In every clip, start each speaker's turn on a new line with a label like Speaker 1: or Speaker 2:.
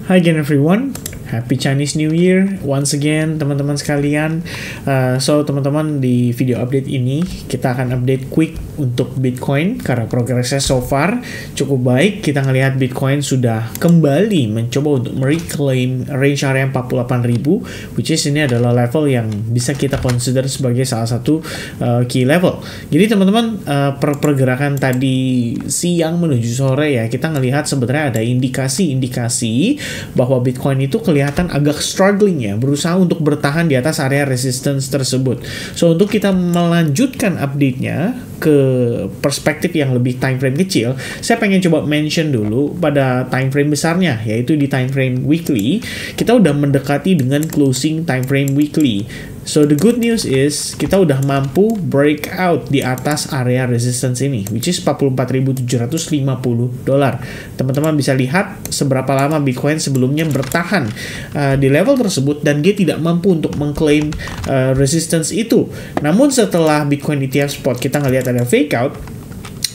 Speaker 1: Hi again everyone, Happy Chinese New Year once again teman-teman sekalian. So teman-teman, di video update ini kita akan update quick untuk Bitcoin karena progresnya so far cukup baik. Kita ngelihat Bitcoin sudah kembali mencoba untuk mereclaim range area 48.000, which is ini adalah level yang bisa kita consider sebagai salah satu key level. Jadi teman-teman, pergerakan tadi siang menuju sore ya, kita ngelihat sebenarnya ada indikasi bahwa Bitcoin itu kelihatan agak struggling ya, berusaha untuk bertahan di atas area resistance tersebut. So untuk kita melanjutkan update-nya ke perspektif yang lebih time frame kecil, saya pengen coba mention dulu pada time frame besarnya, yaitu di time frame weekly. Kita udah mendekati dengan closing time frame weekly. So the good news is kita udah mampu break out di atas area resistance ini, which is 44.750 dolar. Teman-teman bisa lihat seberapa lama Bitcoin sebelumnya bertahan di level tersebut dan dia tidak mampu untuk mengklaim resistance itu. Namun setelah Bitcoin ETF spot kita ngelihat ada fake out,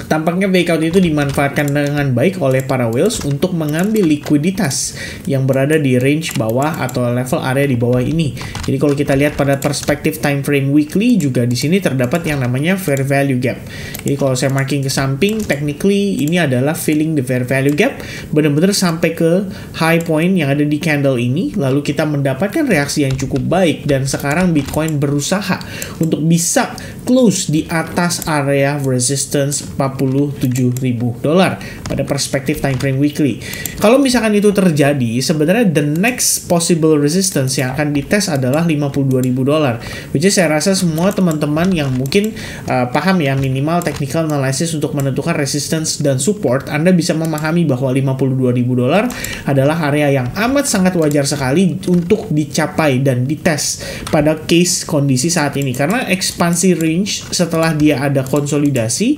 Speaker 1: tampaknya breakout itu dimanfaatkan dengan baik oleh para whales untuk mengambil likuiditas yang berada di range bawah atau level area di bawah ini. Jadi kalau kita lihat pada perspektif time frame weekly juga di sini terdapat yang namanya fair value gap. Jadi kalau saya marking ke samping, technically ini adalah filling the fair value gap, benar-benar sampai ke high point yang ada di candle ini, lalu kita mendapatkan reaksi yang cukup baik dan sekarang Bitcoin berusaha untuk bisa close di atas area resistance 47.000 dolar pada perspektif time frame weekly. Kalau misalkan itu terjadi, sebenarnya the next possible resistance yang akan dites adalah 52.000 dolar, which is saya rasa semua teman-teman yang mungkin paham ya minimal technical analysis untuk menentukan resistance dan support, Anda bisa memahami bahwa 52.000 dolar adalah area yang amat sangat wajar sekali untuk dicapai dan dites pada case kondisi saat ini, karena ekspansi range setelah dia ada konsolidasi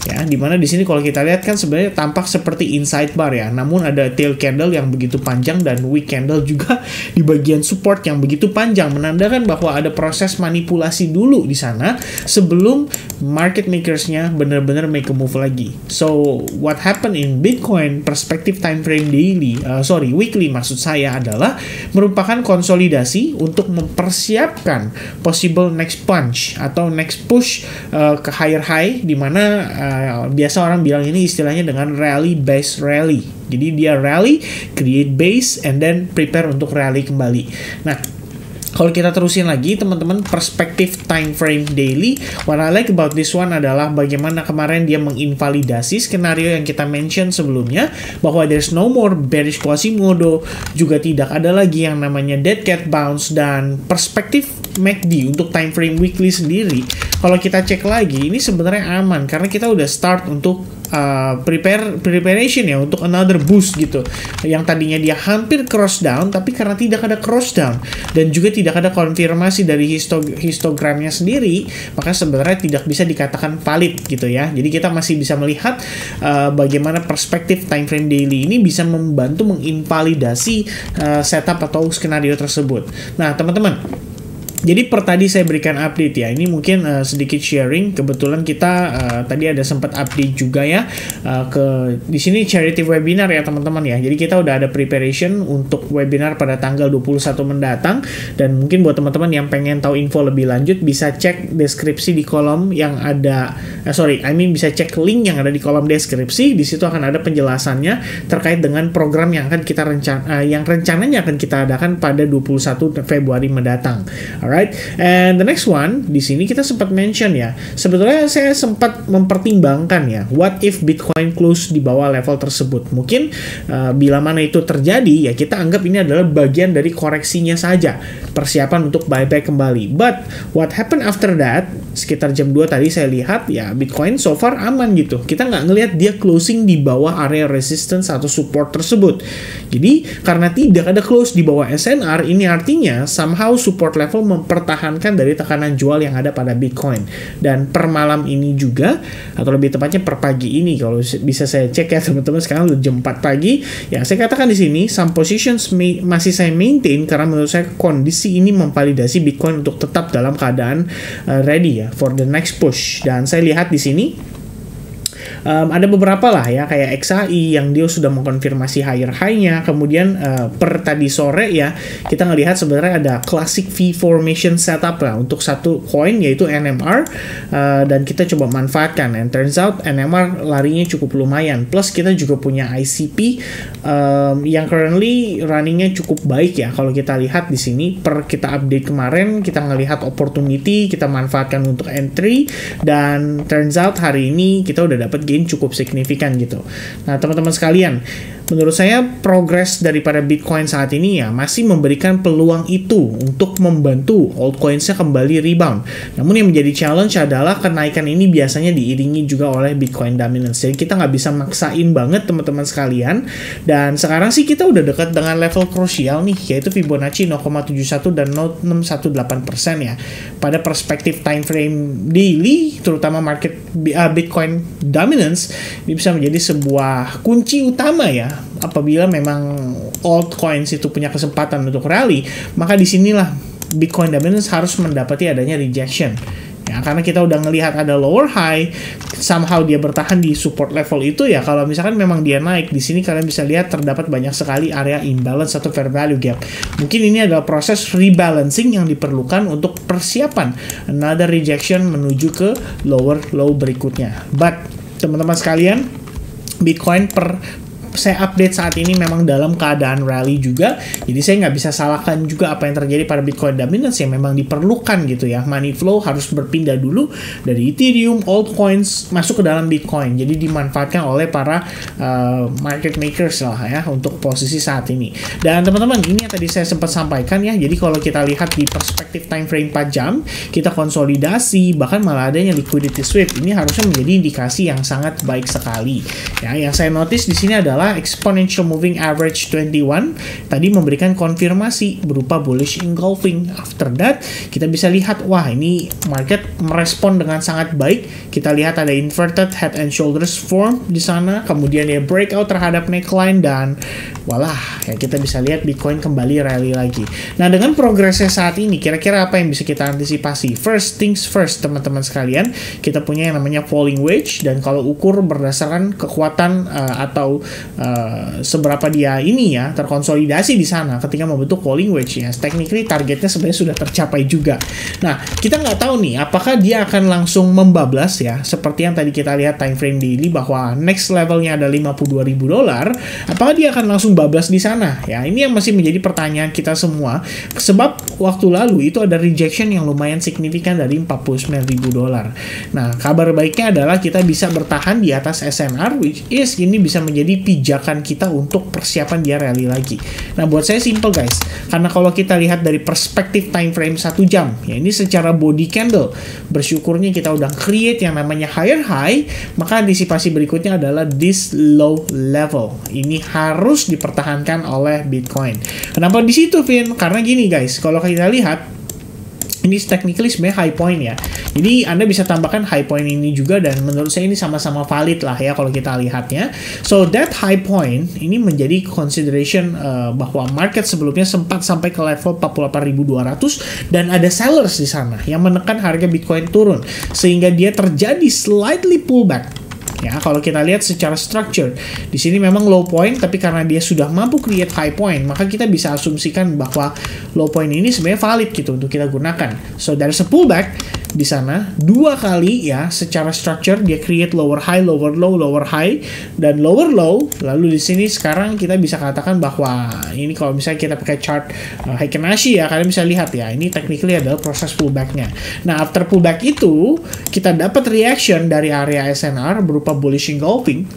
Speaker 1: ya, dimana di sini kalau kita lihat kan sebenarnya tampak seperti inside bar ya, namun ada tail candle yang begitu panjang dan wick candle juga di bagian support yang begitu panjang, menandakan bahwa ada proses manipulasi dulu di sana sebelum market makersnya benar-benar make a move lagi. So what happened in Bitcoin perspektif time frame weekly maksud saya adalah merupakan konsolidasi untuk mempersiapkan possible next punch atau next push ke higher high, di mana biasa orang bilang ini istilahnya dengan rally based rally. Jadi dia rally, create base, and then prepare untuk rally kembali. Nah, kalau kita terusin lagi teman-teman, perspektif time frame daily, what I like about this one adalah bagaimana kemarin dia menginvalidasi skenario yang kita mention sebelumnya, bahwa there's no more bearish Quasimodo, juga tidak ada lagi yang namanya dead cat bounce, dan perspektif MACD untuk time frame weekly sendiri, kalau kita cek lagi ini sebenarnya aman karena kita udah start untuk preparation ya untuk another boost gitu, yang tadinya dia hampir cross down, tapi karena tidak ada cross down dan juga tidak ada konfirmasi dari histogramnya sendiri, maka sebenarnya tidak bisa dikatakan valid gitu ya. Jadi kita masih bisa melihat bagaimana perspektif time frame daily ini bisa membantu menginvalidasi setup atau skenario tersebut. Nah teman-teman, jadi tadi saya berikan update ya, ini mungkin sedikit sharing. Kebetulan kita tadi ada sempat update juga ya ke di sini charity webinar ya teman-teman ya. Jadi kita udah ada preparation untuk webinar pada tanggal 21 mendatang, dan mungkin buat teman-teman yang pengen tahu info lebih lanjut bisa cek deskripsi di kolom yang ada bisa cek link yang ada di kolom deskripsi. Di situ akan ada penjelasannya terkait dengan program yang akan kita rencananya akan kita adakan pada 21 Februari mendatang. Alright, and the next one di sini kita sempat mention ya. Sebetulnya saya sempat mempertimbangkan ya, what if Bitcoin close di bawah level tersebut? Mungkin bila mana itu terjadi ya, kita anggap ini adalah bagian dari koreksinya saja, persiapan untuk buyback kembali. But what happened after that? Sekitar jam 2 tadi saya lihat ya, Bitcoin so far aman gitu. Kita nggak ngelihat dia closing di bawah area resistance atau support tersebut. Jadi karena tidak ada close di bawah SNR, ini artinya somehow support level mempertahankan dari tekanan jual yang ada pada Bitcoin. Dan per malam ini juga, atau lebih tepatnya per pagi ini, kalau bisa saya cek ya teman-teman, sekarang udah jam 4 pagi ya, saya katakan di sini some positions masih saya maintain karena menurut saya kondisi ini memvalidasi Bitcoin untuk tetap dalam keadaan ready ya for the next push. Dan saya lihat di sini ada beberapa lah ya, kayak XAI yang dia sudah mengkonfirmasi higher high-nya. Kemudian per tadi sore ya, kita ngelihat sebenarnya ada classic V formation setup lah untuk satu coin, yaitu NMR, dan kita coba manfaatkan, and turns out NMR larinya cukup lumayan. Plus kita juga punya ICP yang currently runningnya cukup baik ya. Kalau kita lihat di sini per kita update kemarin, kita ngelihat opportunity, kita manfaatkan untuk entry, dan turns out hari ini kita udah dapat gain cukup signifikan gitu. Nah teman-teman sekalian, menurut saya progres daripada Bitcoin saat ini ya masih memberikan peluang itu untuk membantu altcoins-nya kembali rebound. Namun yang menjadi challenge adalah kenaikan ini biasanya diiringi juga oleh Bitcoin dominance. Jadi kita nggak bisa maksain banget teman-teman sekalian. Dan sekarang sih kita udah dekat dengan level krusial nih, yaitu Fibonacci 0,71 dan 0,618% ya. Pada perspektif time frame daily, terutama market Bitcoin dominance, ini bisa menjadi sebuah kunci utama ya. Apabila memang altcoins itu punya kesempatan untuk rally, maka disinilah Bitcoin dominance harus mendapati adanya rejection. Ya, karena kita udah ngelihat ada lower high, somehow dia bertahan di support level itu ya. Kalau misalkan memang dia naik, di sini kalian bisa lihat terdapat banyak sekali area imbalance atau fair value gap. Mungkin ini adalah proses rebalancing yang diperlukan untuk persiapan another rejection menuju ke lower low berikutnya. But teman-teman sekalian, Bitcoin saya update saat ini memang dalam keadaan rally juga, jadi saya nggak bisa salahkan juga apa yang terjadi pada Bitcoin dominance yang memang diperlukan gitu ya. Money flow harus berpindah dulu dari Ethereum, altcoins masuk ke dalam Bitcoin, jadi dimanfaatkan oleh para market makers lah ya untuk posisi saat ini. Dan teman-teman, ini yang tadi saya sempat sampaikan ya, jadi kalau kita lihat di perspektif time frame 4 jam, kita konsolidasi, bahkan malah adanya liquidity sweep, ini harusnya menjadi indikasi yang sangat baik sekali ya. Yang saya notice di sini adalah exponential moving average 21 tadi memberikan konfirmasi berupa bullish engulfing. After that, kita bisa lihat, wah ini market merespon dengan sangat baik. Kita lihat ada inverted head and shoulders form di sana, kemudian ya breakout terhadap neckline, dan walah, ya kita bisa lihat Bitcoin kembali rally lagi. Nah, dengan progresnya saat ini, kira-kira apa yang bisa kita antisipasi? First things first, teman-teman sekalian, kita punya yang namanya falling wedge, dan kalau ukur berdasarkan kekuatan atau seberapa dia ini ya terkonsolidasi di sana ketika membentuk falling wedge ya, technically targetnya sebenarnya sudah tercapai juga. Nah, kita nggak tahu nih apakah dia akan langsung membablas ya, seperti yang tadi kita lihat time frame daily bahwa next levelnya ada $52, apakah dia akan langsung bablas di sana ya? Ini yang masih menjadi pertanyaan kita semua, sebab waktu lalu itu ada rejection yang lumayan signifikan dari $49.000. Nah, kabar baiknya adalah kita bisa bertahan di atas SNR, which is ini bisa menjadi pijakan kita untuk persiapan dia rally lagi. Nah, buat saya simple guys, karena kalau kita lihat dari perspektif time frame 1 jam ya, ini secara body candle, bersyukurnya kita udah create yang namanya higher high, maka antisipasi berikutnya adalah this low level. Ini harus dipertahankan oleh Bitcoin. Kenapa di situ, Vin? Karena gini guys, kalau kita lihat ini technically sebenarnya high point ya. Jadi Anda bisa tambahkan high point ini juga, dan menurut saya ini sama-sama valid lah ya kalau kita lihatnya. So that high point ini menjadi consideration bahwa market sebelumnya sempat sampai ke level 48.200 dan ada sellers di sana yang menekan harga Bitcoin turun sehingga dia terjadi slightly pullback. Ya, kalau kita lihat secara structure, di sini memang low point, tapi karena dia sudah mampu create high point, maka kita bisa asumsikan bahwa low point ini sebenarnya valid gitu untuk kita gunakan. So dari pullback di sana 2 kali ya, secara structure dia create lower high, lower low, lower high, dan lower low. Lalu di sini sekarang kita bisa katakan bahwa ini kalau misalnya kita pakai chart Heikin-Ashi ya, kalian bisa lihat ya, ini technically adalah proses pullbacknya. Nah, after pullback itu kita dapat reaction dari area SNR berupa bullish engulfing,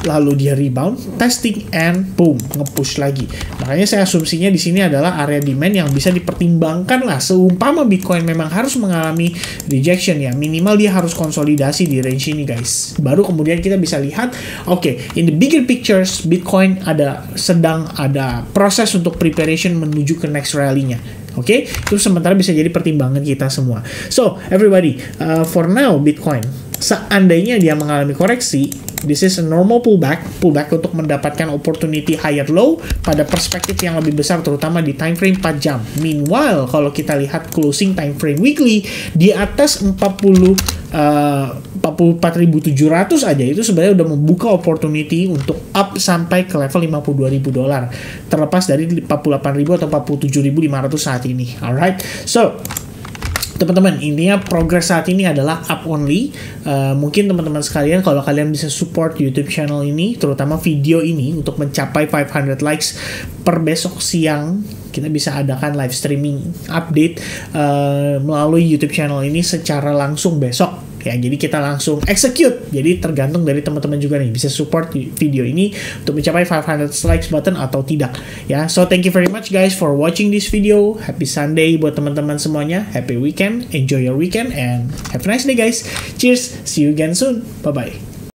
Speaker 1: lalu dia rebound, testing, and boom, nge-push lagi. Makanya saya asumsinya di sini adalah area demand yang bisa dipertimbangkan lah. Seumpama Bitcoin memang harus mengalami rejection ya, minimal dia harus konsolidasi di range ini guys. Baru kemudian kita bisa lihat, oke, in the bigger pictures, Bitcoin sedang ada proses untuk preparation menuju ke next rally-nya. Oke, itu sementara bisa jadi pertimbangan kita semua. So, everybody, for now Bitcoin seandainya dia mengalami koreksi, this is a normal pullback untuk mendapatkan opportunity higher low pada perspektif yang lebih besar, terutama di time frame 4 jam. Meanwhile, kalau kita lihat closing time frame weekly di atas 44.700 aja, itu sebenarnya udah membuka opportunity untuk up sampai ke level $52.000, terlepas dari 48.000 atau 47.500 saat ini. Alright, so teman-teman, intinya progress saat ini adalah up only. Mungkin teman-teman sekalian, kalau kalian bisa support YouTube channel ini, terutama video ini, untuk mencapai 500 likes per besok siang, kita bisa adakan live streaming update melalui YouTube channel ini secara langsung besok. Ya, jadi kita langsung execute. Jadi tergantung dari teman-teman juga nih, bisa support video ini untuk mencapai 500 likes button atau tidak. Ya, so thank you very much guys for watching this video. Happy Sunday buat teman-teman semuanya. Happy weekend, enjoy your weekend, and have a nice day guys. Cheers, see you again soon. Bye-bye.